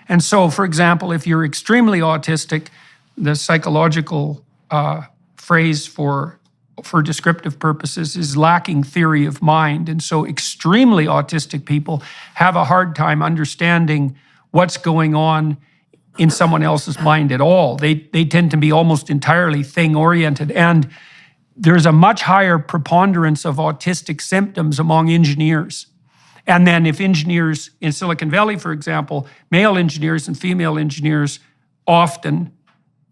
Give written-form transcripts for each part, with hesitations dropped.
And so, for example, if you're extremely autistic, the psychological phrase for descriptive purposes is lacking theory of mind. And so extremely autistic people have a hard time understanding what's going on in someone else's mind at all. They tend to be almost entirely thing-oriented. And there's a much higher preponderance of autistic symptoms among engineers. And then if engineers in Silicon Valley, for example, male engineers and female engineers often,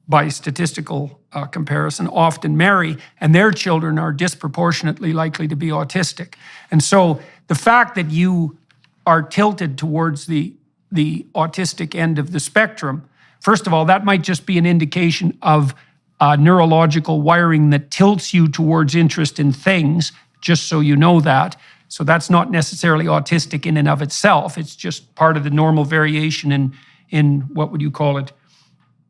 by statistical comparison, often marry, and their children are disproportionately likely to be autistic. And so the fact that you are tilted towards the autistic end of the spectrum, first of all, that might just be an indication of neurological wiring that tilts you towards interest in things, just so you know that. So that's not necessarily autistic in and of itself. It's just part of the normal variation in what would you call it?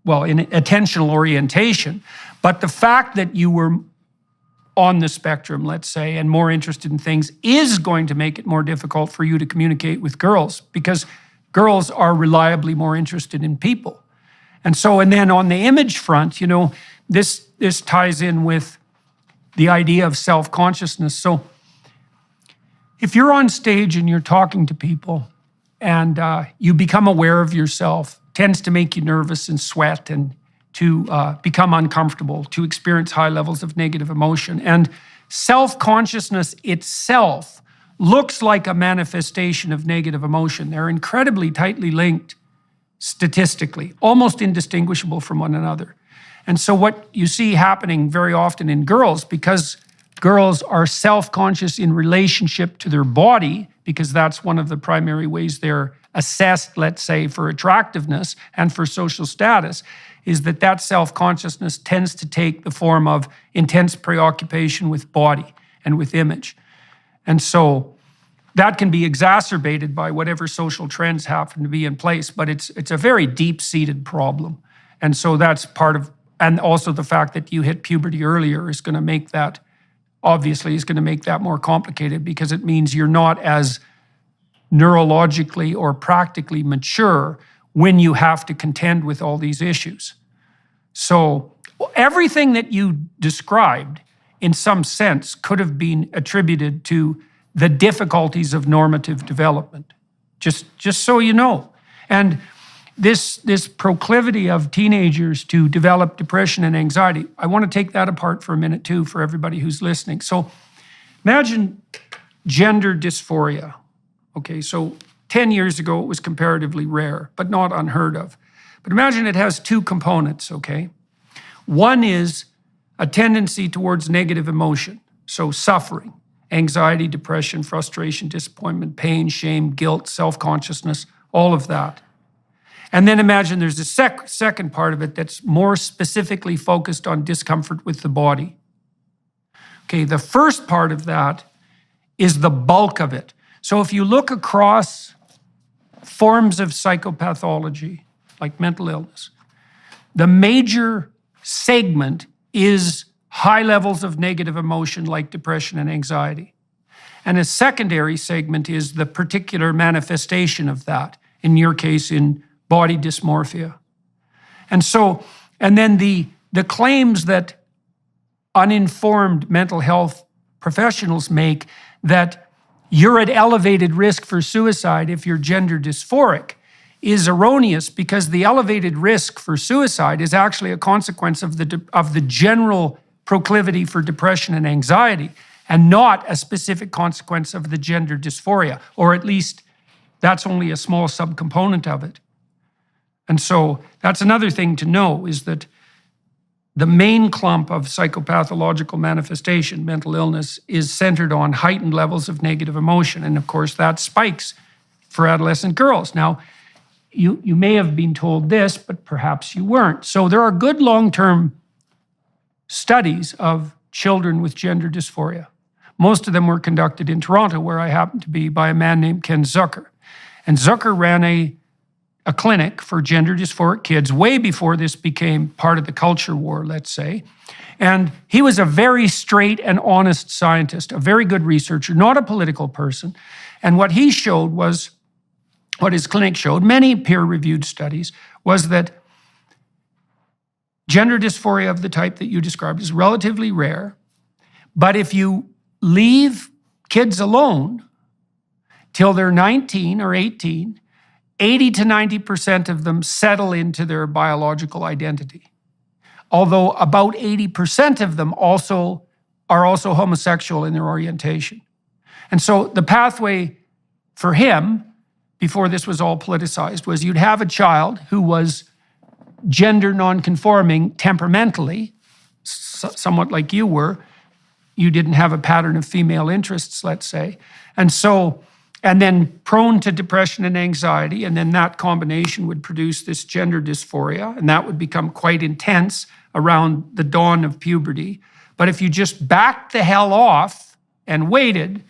Well, in attentional orientation. But the fact that you were on the spectrum, let's say, and more interested in things is going to make it more difficult for you to communicate with girls, because girls are reliably more interested in people. And so, and then on the image front, you know, this ties in with the idea of self-consciousness. So if you're on stage and you're talking to people and you become aware of yourself, tends to make you nervous and sweat and to become uncomfortable, to experience high levels of negative emotion. And self-consciousness itself looks like a manifestation of negative emotion. They're incredibly tightly linked statistically, almost indistinguishable from one another. And so what you see happening very often in girls, because girls are self-conscious in relationship to their body, because that's one of the primary ways they're assessed, let's say, for attractiveness and for social status, is that self-consciousness tends to take the form of intense preoccupation with body and with image. And so that can be exacerbated by whatever social trends happen to be in place, but it's a very deep-seated problem. And so that's part of, and also the fact that you hit puberty earlier is going to make that, obviously, is going to make that more complicated, because it means you're not as neurologically or practically mature when you have to contend with all these issues. So everything that you described, in some sense, could have been attributed to the difficulties of normative development, just so you know. And this proclivity of teenagers to develop depression and anxiety, I want to take that apart for a minute too, for everybody who's listening. So imagine gender dysphoria. Okay, so 10 years ago it was comparatively rare, but not unheard of. But imagine it has two components, okay? One is a tendency towards negative emotion, so suffering, anxiety, depression, frustration, disappointment, pain, shame, guilt, self-consciousness, all of that. And then imagine there's a second part of it that's more specifically focused on discomfort with the body. Okay, the first part of that is the bulk of it. So if you look across forms of psychopathology, like mental illness, the major segment is high levels of negative emotion like depression and anxiety. And a secondary segment is the particular manifestation of that, in your case, in body dysmorphia. And so, and then the claims that uninformed mental health professionals make that you're at elevated risk for suicide if you're gender dysphoric is erroneous, because the elevated risk for suicide is actually a consequence of the general proclivity for depression and anxiety, and not a specific consequence of the gender dysphoria, or at least that's only a small subcomponent of it. And so that's another thing to know, is that the main clump of psychopathological manifestation, mental illness, is centered on heightened levels of negative emotion. And of course, that spikes for adolescent girls. Now, you may have been told this, but perhaps you weren't. So there are good long-term studies of children with gender dysphoria. Most of them were conducted in Toronto, where I happen to be, by a man named Ken Zucker. And Zucker ran a clinic for gender dysphoric kids way before this became part of the culture war, let's say. And he was a very straight and honest scientist, a very good researcher, not a political person. And what he showed was what his clinic showed, many peer-reviewed studies, was that gender dysphoria of the type that you described is relatively rare. But if you leave kids alone till they're 19 or 18, 80 to 90% of them settle into their biological identity. Although about 80% of them are also homosexual in their orientation. And so the pathway for him, before this was all politicized, was you'd have a child who was gender nonconforming temperamentally, somewhat like you were. You didn't have a pattern of female interests, let's say. And then prone to depression and anxiety, and then that combination would produce this gender dysphoria, and that would become quite intense around the dawn of puberty. But if you just backed the hell off and waited,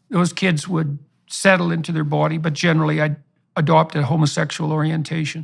those kids would settle into their body, but generally adopt a homosexual orientation.